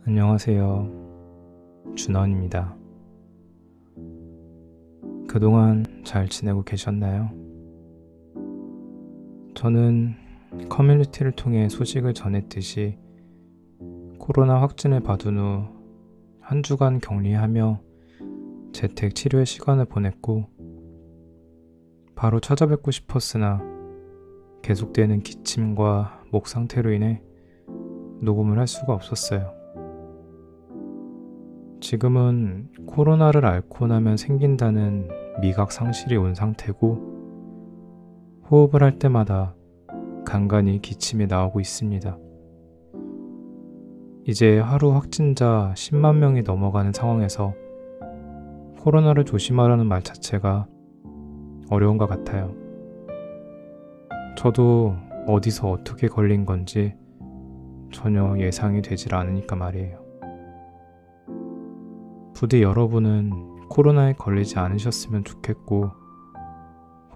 안녕하세요. 준원입니다. 그동안 잘 지내고 계셨나요? 저는 커뮤니티를 통해 소식을 전했듯이 코로나 확진을 받은 후 한 주간 격리하며 재택 치료의 시간을 보냈고, 바로 찾아뵙고 싶었으나 계속되는 기침과 목 상태로 인해 녹음을 할 수가 없었어요. 지금은 코로나를 앓고 나면 생긴다는 미각 상실이 온 상태고, 호흡을 할 때마다 간간히 기침이 나오고 있습니다. 이제 하루 확진자 10만 명이 넘어가는 상황에서 코로나를 조심하라는 말 자체가 어려운 것 같아요. 저도 어디서 어떻게 걸린 건지 전혀 예상이 되질 않으니까 말이에요. 부디 여러분은 코로나에 걸리지 않으셨으면 좋겠고,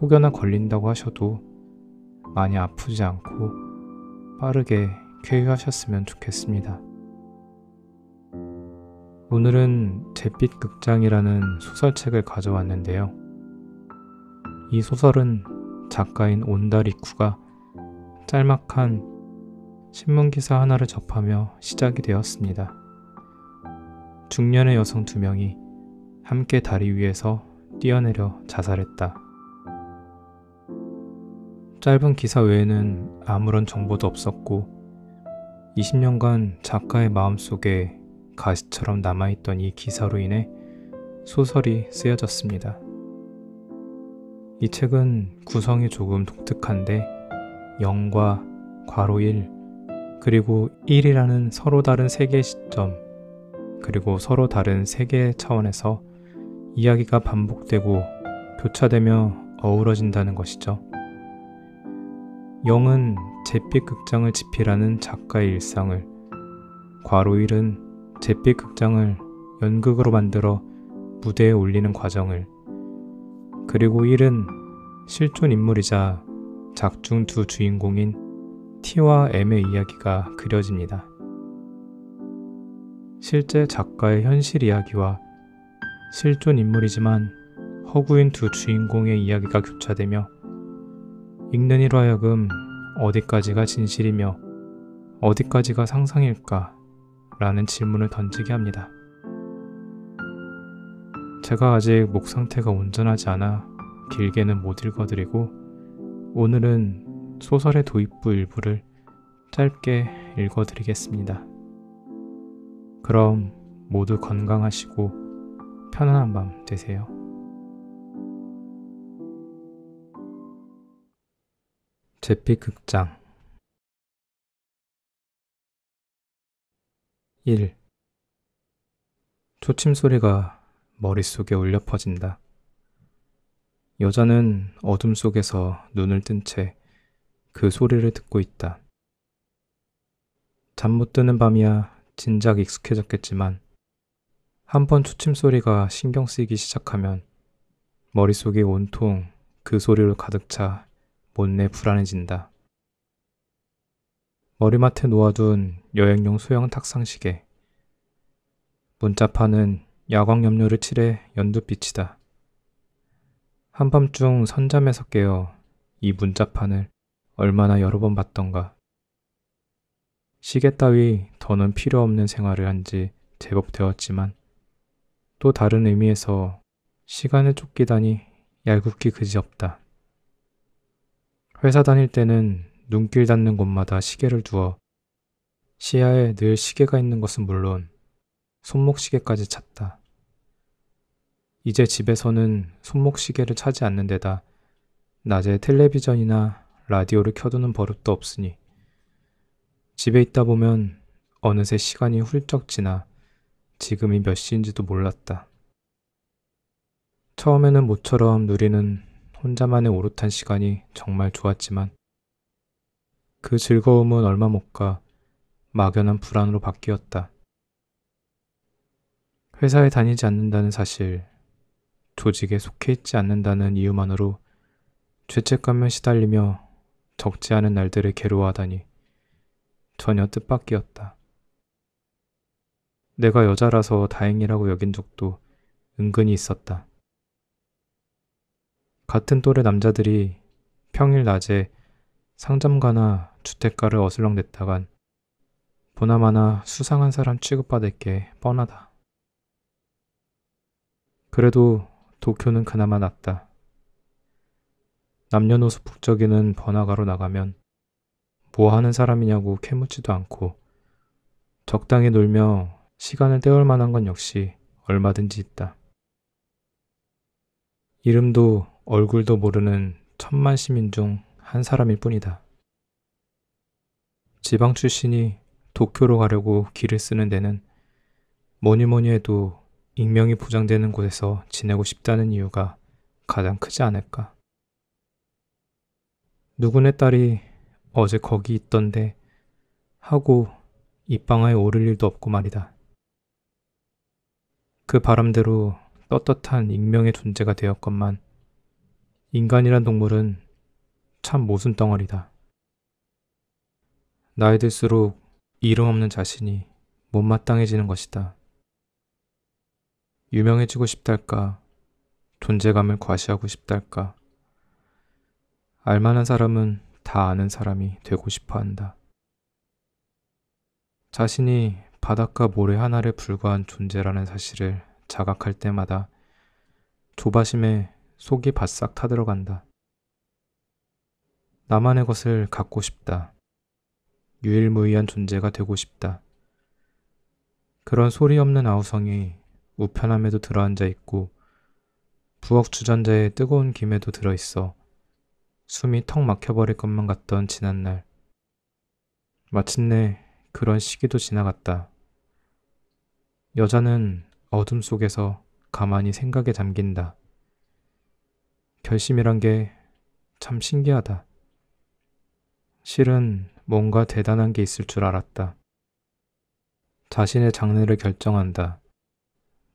혹여나 걸린다고 하셔도 많이 아프지 않고 빠르게 쾌유하셨으면 좋겠습니다. 오늘은 잿빛 극장이라는 소설책을 가져왔는데요. 이 소설은 작가인 온다리쿠가 짤막한 신문기사 하나를 접하며 시작이 되었습니다. 중년의 여성 2명이 함께 다리 위에서 뛰어내려 자살했다. 짧은 기사 외에는 아무런 정보도 없었고, 20년간 작가의 마음속에 가시처럼 남아있던 이 기사로 인해 소설이 쓰여졌습니다. 이 책은 구성이 조금 독특한데 0과 괄호 1, 그리고 1이라는 서로 다른 세계의 시점, 그리고 서로 다른 세계의 차원에서 이야기가 반복되고 교차되며 어우러진다는 것이죠. 0은 잿빛 극장을 집필하는 작가의 일상을, 괄호 1은 잿빛 극장을 연극으로 만들어 무대에 올리는 과정을, 그리고 1은 실존 인물이자 작중 두 주인공인 T와 M의 이야기가 그려집니다. 실제 작가의 현실 이야기와 실존 인물이지만 허구인 두 주인공의 이야기가 교차되며 읽는 이로 하여금 어디까지가 진실이며 어디까지가 상상일까? 라는 질문을 던지게 합니다. 제가 아직 목 상태가 온전하지 않아 길게는 못 읽어드리고, 오늘은 소설의 도입부 일부를 짧게 읽어드리겠습니다. 그럼 모두 건강하시고 편안한 밤 되세요. 잿빛 극장 1. 초침 소리가 머릿속에 울려 퍼진다. 여자는 어둠 속에서 눈을 뜬 채 그 소리를 듣고 있다. 잠 못 드는 밤이야 진작 익숙해졌겠지만, 한번 초침 소리가 신경 쓰이기 시작하면 머릿속이 온통 그 소리로 가득 차 못내 불안해진다. 머리맡에 놓아둔 여행용 소형 탁상시계. 문자판은 야광염료를 칠해 연두빛이다. 한밤중 선잠에서 깨어 이 문자판을 얼마나 여러 번 봤던가. 시계 따위 더는 필요 없는 생활을 한 지 제법 되었지만, 또 다른 의미에서 시간을 쫓기다니 얄궂기 그지없다. 회사 다닐 때는 눈길 닿는 곳마다 시계를 두어 시야에 늘 시계가 있는 것은 물론 손목시계까지 찾다. 이제 집에서는 손목시계를 차지 않는 데다 낮에 텔레비전이나 라디오를 켜두는 버릇도 없으니 집에 있다 보면 어느새 시간이 훌쩍 지나 지금이 몇 시인지도 몰랐다. 처음에는 모처럼 누리는 혼자만의 오롯한 시간이 정말 좋았지만, 그 즐거움은 얼마 못 가 막연한 불안으로 바뀌었다. 회사에 다니지 않는다는 사실, 조직에 속해 있지 않는다는 이유만으로 죄책감에 시달리며 적지 않은 날들을 괴로워하다니 전혀 뜻밖이었다. 내가 여자라서 다행이라고 여긴 적도 은근히 있었다. 같은 또래 남자들이 평일 낮에 상점가나 주택가를 어슬렁댔다간 보나마나 수상한 사람 취급받을 게 뻔하다. 그래도 도쿄는 그나마 낫다. 남녀노소 북적이는 번화가로 나가면 뭐 하는 사람이냐고 캐묻지도 않고 적당히 놀며 시간을 때울 만한 건 역시 얼마든지 있다. 이름도 얼굴도 모르는 천만 시민 중 한 사람일 뿐이다. 지방 출신이 도쿄로 가려고 길을 쓰는 데는 뭐니 뭐니 해도 익명이 보장되는 곳에서 지내고 싶다는 이유가 가장 크지 않을까. 누구네 딸이 어제 거기 있던데 하고 입방아에 오를 일도 없고 말이다. 그 바람대로 떳떳한 익명의 존재가 되었건만 인간이란 동물은 참 모순 덩어리다. 나이 들수록 이름 없는 자신이 못마땅해지는 것이다. 유명해지고 싶달까, 존재감을 과시하고 싶달까, 알만한 사람은 다 아는 사람이 되고 싶어 한다. 자신이 바닷가 모래 하나에 불과한 존재라는 사실을 자각할 때마다 조바심에 속이 바싹 타들어간다. 나만의 것을 갖고 싶다. 유일무이한 존재가 되고 싶다. 그런 소리 없는 아우성이 우편함에도 들어앉아 있고 부엌 주전자에 뜨거운 김에도 들어있어 숨이 턱 막혀버릴 것만 같던 지난날. 마침내 그런 시기도 지나갔다. 여자는 어둠 속에서 가만히 생각에 잠긴다. 결심이란 게 참 신기하다. 실은 뭔가 대단한 게 있을 줄 알았다. 자신의 장래를 결정한다.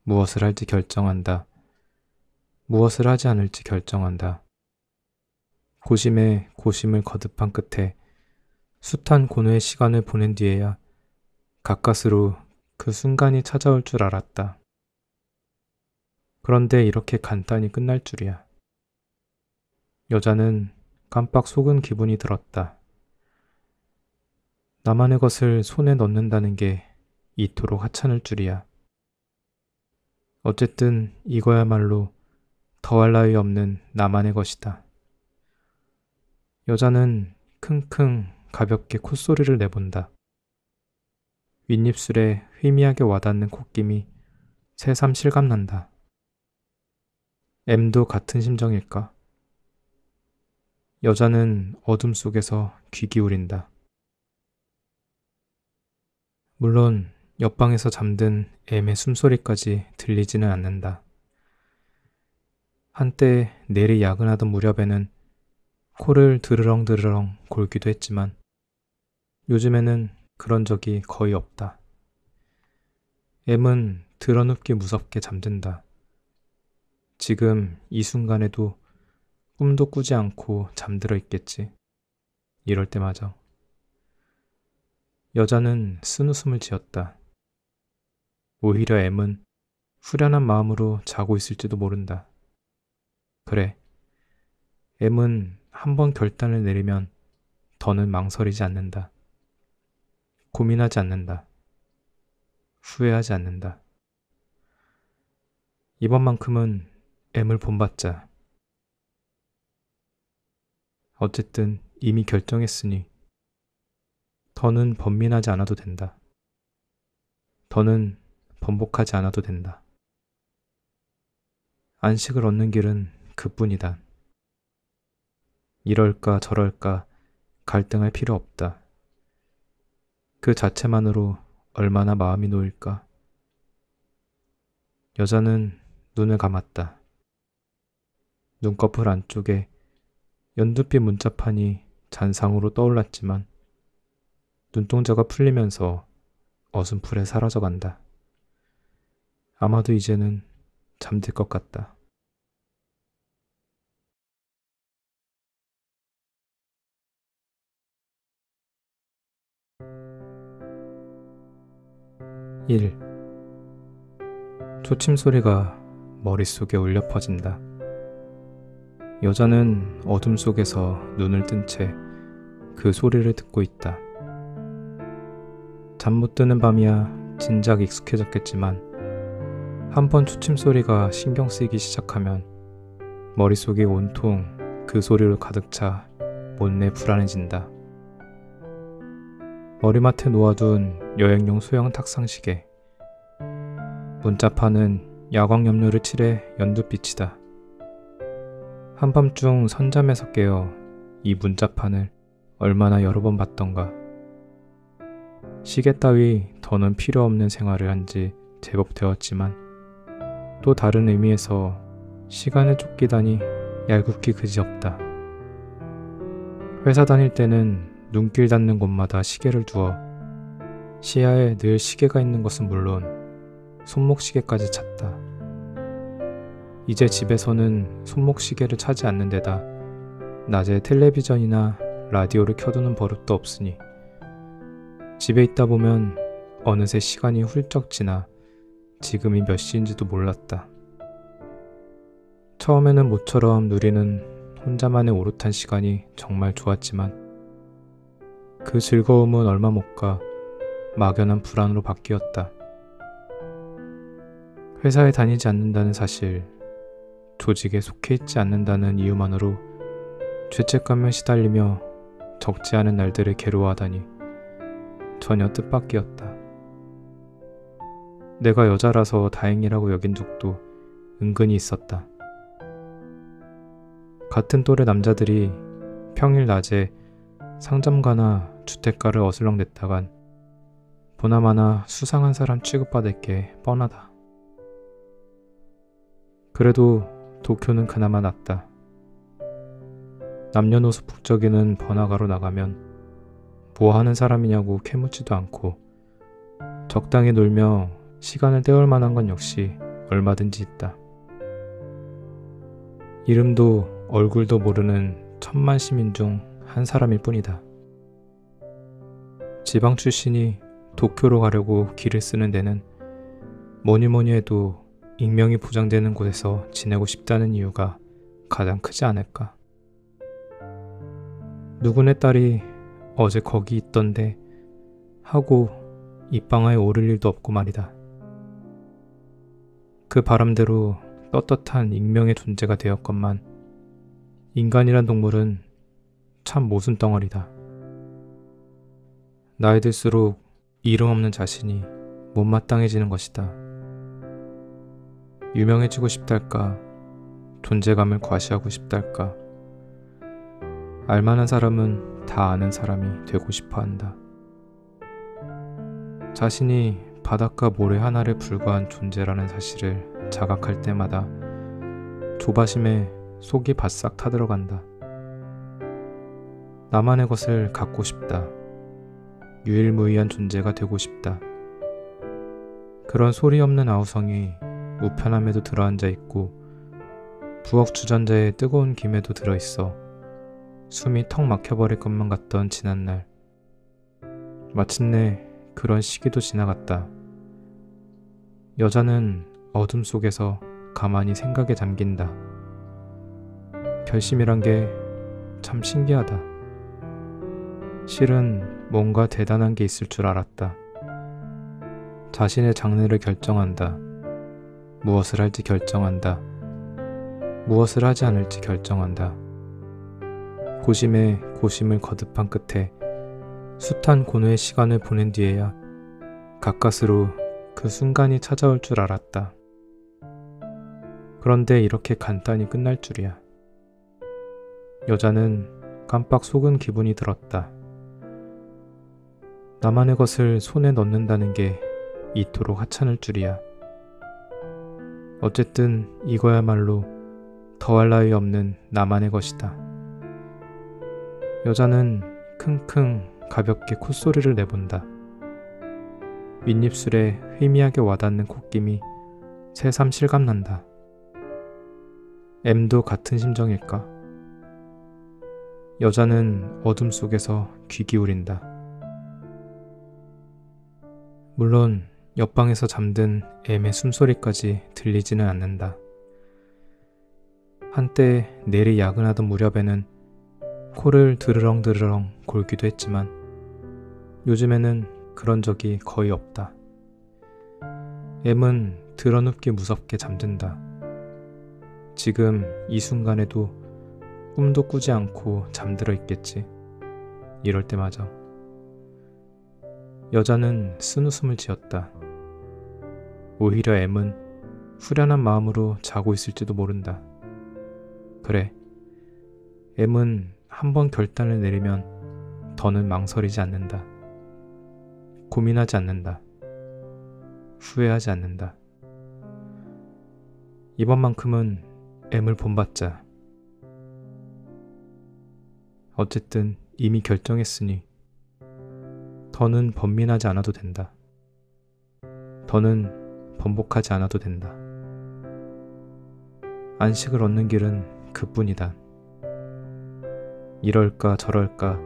무엇을 할지 결정한다. 무엇을 하지 않을지 결정한다. 고심에 고심을 거듭한 끝에 숱한 고뇌의 시간을 보낸 뒤에야 가까스로 그 순간이 찾아올 줄 알았다. 그런데 이렇게 간단히 끝날 줄이야. 여자는 깜빡 속은 기분이 들었다. 나만의 것을 손에 넣는다는 게 이토록 하찮을 줄이야. 어쨌든 이거야말로 더할 나위 없는 나만의 것이다. 여자는 킁킁 가볍게 콧소리를 내본다. 윗입술에 희미하게 와닿는 콧김이 새삼 실감난다. M도 같은 심정일까? 여자는 어둠 속에서 귀 기울인다. 물론 옆방에서 잠든 M의 숨소리까지 들리지는 않는다. 한때 내리 야근하던 무렵에는 코를 드르렁드르렁 골기도 했지만 요즘에는 그런 적이 거의 없다. M은 드러눕기 무섭게 잠든다. 지금 이 순간에도 꿈도 꾸지 않고 잠들어 있겠지. 이럴 때마저. 여자는 쓴웃음을 지었다. 오히려 M은 후련한 마음으로 자고 있을지도 모른다. 그래. M은 한번 결단을 내리면 더는 망설이지 않는다. 고민하지 않는다. 후회하지 않는다. 이번만큼은 M을 본받자. 어쨌든 이미 결정했으니 더는 번민하지 않아도 된다. 더는 번복하지 않아도 된다. 안식을 얻는 길은 그뿐이다. 이럴까 저럴까 갈등할 필요 없다. 그 자체만으로 얼마나 마음이 놓일까. 여자는 눈을 감았다. 눈꺼풀 안쪽에 연두빛 문자판이 잔상으로 떠올랐지만 눈동자가 풀리면서 어슴풀에 사라져간다. 아마도 이제는 잠들 것 같다. 1. 초침 소리가 머릿속에 울려 퍼진다. 여자는 어둠 속에서 눈을 뜬 채 그 소리를 듣고 있다. 잠 못 드는 밤이야 진작 익숙해졌겠지만 한번 초침 소리가 신경 쓰이기 시작하면 머릿속이 온통 그 소리로 가득 차 못내 불안해진다. 머리맡에 놓아둔 여행용 소형 탁상시계. 문자판은 야광 염료를 칠해 연두빛이다. 한밤중 선잠에서 깨어 이 문자판을 얼마나 여러 번 봤던가. 시계 따위 더는 필요 없는 생활을 한 지 제법 되었지만 또 다른 의미에서 시간에 쫓기다니 얄궂기 그지없다. 회사 다닐 때는 눈길 닿는 곳마다 시계를 두어 시야에 늘 시계가 있는 것은 물론 손목시계까지 찾다. 이제 집에서는 손목시계를 차지 않는 데다 낮에 텔레비전이나 라디오를 켜두는 버릇도 없으니 집에 있다 보면 어느새 시간이 훌쩍 지나 지금이 몇 시인지도 몰랐다. 처음에는 모처럼 누리는 혼자만의 오롯한 시간이 정말 좋았지만 그 즐거움은 얼마 못 가 막연한 불안으로 바뀌었다. 회사에 다니지 않는다는 사실, 조직에 속해 있지 않는다는 이유만으로 죄책감에 시달리며 적지 않은 날들을 괴로워하다니 전혀 뜻밖이었다. 내가 여자라서 다행이라고 여긴 적도 은근히 있었다. 같은 또래 남자들이 평일 낮에 상점가나 주택가를 어슬렁댔다간 보나마나 수상한 사람 취급받을 게 뻔하다. 그래도 도쿄는 그나마 낫다. 남녀노소 북적이는 번화가로 나가면 뭐 하는 사람이냐고 캐묻지도 않고 적당히 놀며 시간을 때울 만한 건 역시 얼마든지 있다. 이름도 얼굴도 모르는 천만 시민 중 한 사람일 뿐이다. 지방 출신이 도쿄로 가려고 길을 쓰는 데는 뭐니 해도 익명이 보장되는 곳에서 지내고 싶다는 이유가 가장 크지 않을까. 누구네 딸이 어제 거기 있던데 하고 입방아에 오를 일도 없고 말이다. 그 바람대로 떳떳한 익명의 존재가 되었건만 인간이란 동물은 참 모순덩어리다. 나이 들수록 이름 없는 자신이 못마땅해지는 것이다. 유명해지고 싶달까, 존재감을 과시하고 싶달까, 알만한 사람은 다 아는 사람이 되고 싶어 한다. 자신이 바닷가 모래 하나에 불과한 존재라는 사실을 자각할 때마다 조바심에 속이 바싹 타들어간다. 나만의 것을 갖고 싶다. 유일무이한 존재가 되고 싶다. 그런 소리 없는 아우성이 우편함에도 들어앉아 있고 부엌 주전자에 뜨거운 김에도 들어있어 숨이 턱 막혀버릴 것만 같던 지난날. 마침내 그런 시기도 지나갔다. 여자는 어둠 속에서 가만히 생각에 잠긴다. 결심이란 게 참 신기하다. 실은 뭔가 대단한 게 있을 줄 알았다. 자신의 장래를 결정한다. 무엇을 할지 결정한다. 무엇을 하지 않을지 결정한다. 고심에 고심을 거듭한 끝에 숱한 고뇌의 시간을 보낸 뒤에야 가까스로 그 순간이 찾아올 줄 알았다. 그런데 이렇게 간단히 끝날 줄이야. 여자는 깜빡 속은 기분이 들었다. 나만의 것을 손에 넣는다는 게 이토록 하찮을 줄이야. 어쨌든 이거야말로 더할 나위 없는 나만의 것이다. 여자는 킁킁 가볍게 콧소리를 내본다. 윗입술에 희미하게 와닿는 콧김이 새삼 실감난다. M도 같은 심정일까? 여자는 어둠 속에서 귀 기울인다. 물론 옆방에서 잠든 M의 숨소리까지 들리지는 않는다. 한때 내리 야근하던 무렵에는 코를 드르렁드르렁 골기도 했지만 요즘에는 그런 적이 거의 없다. M은 드러눕기 무섭게 잠든다. 지금 이 순간에도 꿈도 꾸지 않고 잠들어 있겠지. 이럴 때마저. 여자는 쓴웃음을 지었다. 오히려 M은 후련한 마음으로 자고 있을지도 모른다. 그래, M은 한번 결단을 내리면 더는 망설이지 않는다. 고민하지 않는다. 후회하지 않는다. 이번만큼은 M을 본받자. 어쨌든 이미 결정했으니 더는 번민하지 않아도 된다. 더는 번복하지 않아도 된다. 안식을 얻는 길은 그뿐이다. 이럴까 저럴까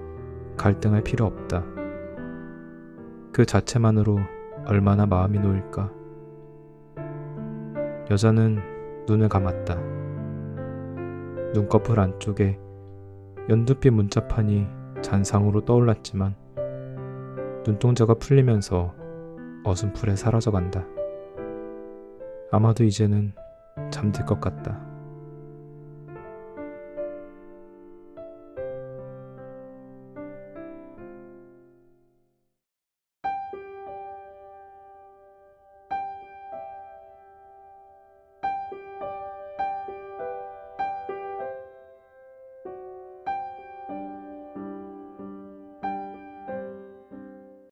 갈등할 필요 없다. 그 자체만으로 얼마나 마음이 놓일까. 여자는 눈을 감았다. 눈꺼풀 안쪽에 연두빛 문자판이 잔상으로 떠올랐지만 눈동자가 풀리면서 어슴풀에 사라져간다. 아마도 이제는 잠들 것 같다.